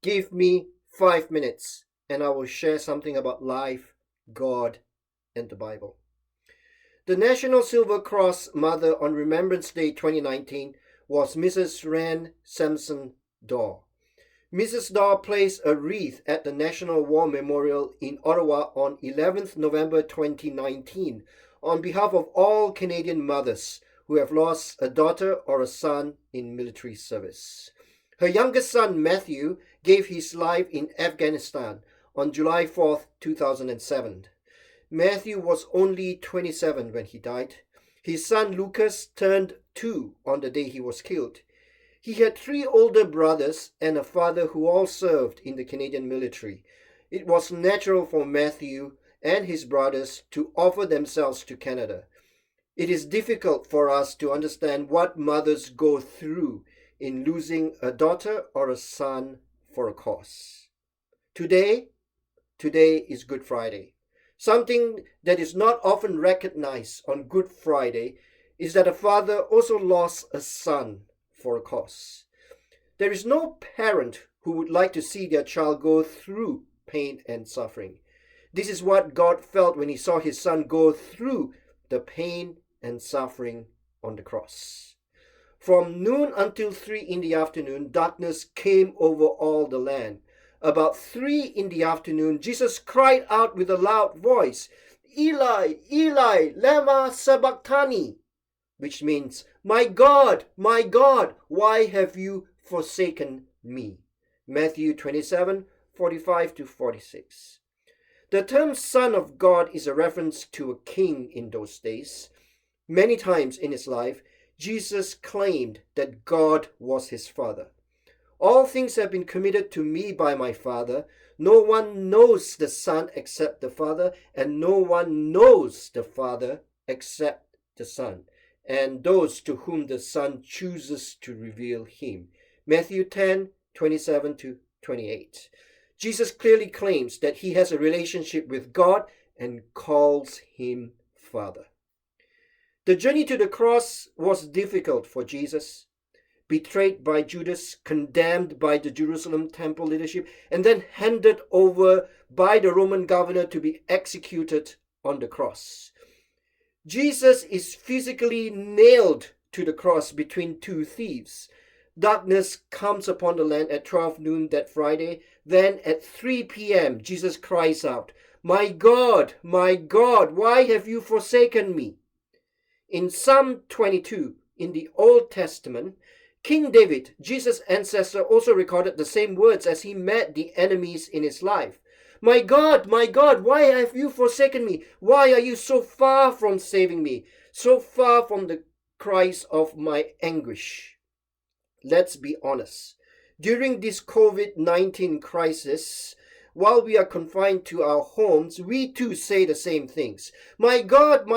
Give me 5 minutes and I will share something about life, God, and the Bible. The National Silver Cross Mother on Remembrance Day 2019 was Mrs. Ran Sampson Daw. Mrs. Daw placed a wreath at the National War Memorial in Ottawa on 11th November 2019 on behalf of all Canadian mothers who have lost a daughter or a son in military service. Her youngest son, Matthew, gave his life in Afghanistan on July 4th, 2007. Matthew was only 27 when he died. His son, Lucas, turned 2 on the day he was killed. He had 3 older brothers and a father who all served in the Canadian military. It was natural for Matthew and his brothers to offer themselves to Canada. It is difficult for us to understand what mothers go through in losing a daughter or a son for a cause. Today is Good Friday. Something that is not often recognized on Good Friday is that a father also lost a son for a cause. There is no parent who would like to see their child go through pain and suffering. This is what God felt when he saw his son go through the pain and suffering on the cross. From noon until 3 in the afternoon, darkness came over all the land. About 3 in the afternoon, Jesus cried out with a loud voice, "Eli, Eli, lema sabachthani," which means, my God, why have you forsaken me?" Matthew 27:45-46. The term Son of God is a reference to a king in those days. Many times in his life, Jesus claimed that God was his Father. "All things have been committed to me by my Father. No one knows the Son except the Father, and no one knows the Father except the Son, and those to whom the Son chooses to reveal him." Matthew 10:27-28. Jesus clearly claims that he has a relationship with God and calls him Father. The journey to the cross was difficult for Jesus. Betrayed by Judas, condemned by the Jerusalem temple leadership, and then handed over by the Roman governor to be executed on the cross. Jesus is physically nailed to the cross between 2 thieves. Darkness comes upon the land at 12 noon that Friday. Then at 3 p.m., Jesus cries out, my God, why have you forsaken me?" In Psalm 22, in the Old Testament, King David, Jesus' ancestor, also recorded the same words as he met the enemies in his life. My God, why have you forsaken me? Why are you so far from saving me? So far from the cries of my anguish?" Let's be honest. During this COVID-19 crisis, while we are confined to our homes, we too say the same things. My God,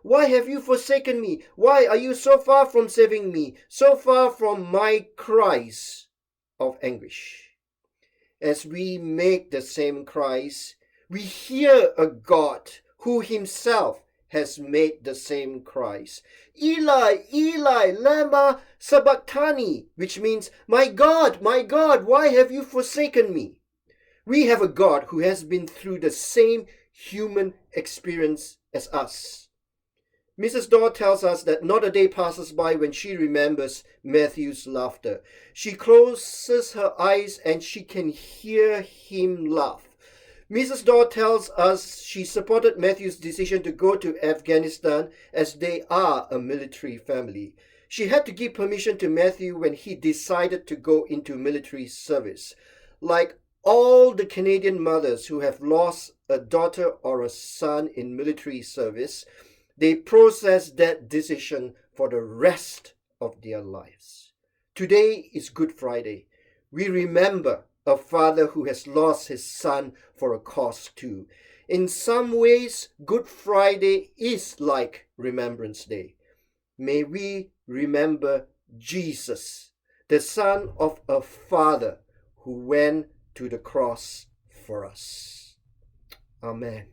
why have you forsaken me? Why are you so far from saving me? So far from my cries of anguish. As we make the same cries, we hear a God who himself has made the same cries. Eli, Eli, lema sabachthani, which means, my God, why have you forsaken me? We have a God who has been through the same human experience as us. Mrs. Daw tells us that not a day passes by when she remembers Matthew's laughter. She closes her eyes and she can hear him laugh. Mrs. Daw tells us she supported Matthew's decision to go to Afghanistan as they are a military family. She had to give permission to Matthew when he decided to go into military service. Like all the Canadian mothers who have lost a daughter or a son in military service, they process that decision for the rest of their lives. Today is Good Friday. We remember a father who has lost his son for a cause too. In some ways, Good Friday is like Remembrance Day. May we remember Jesus, the son of a father who went to the cross for us. Amen.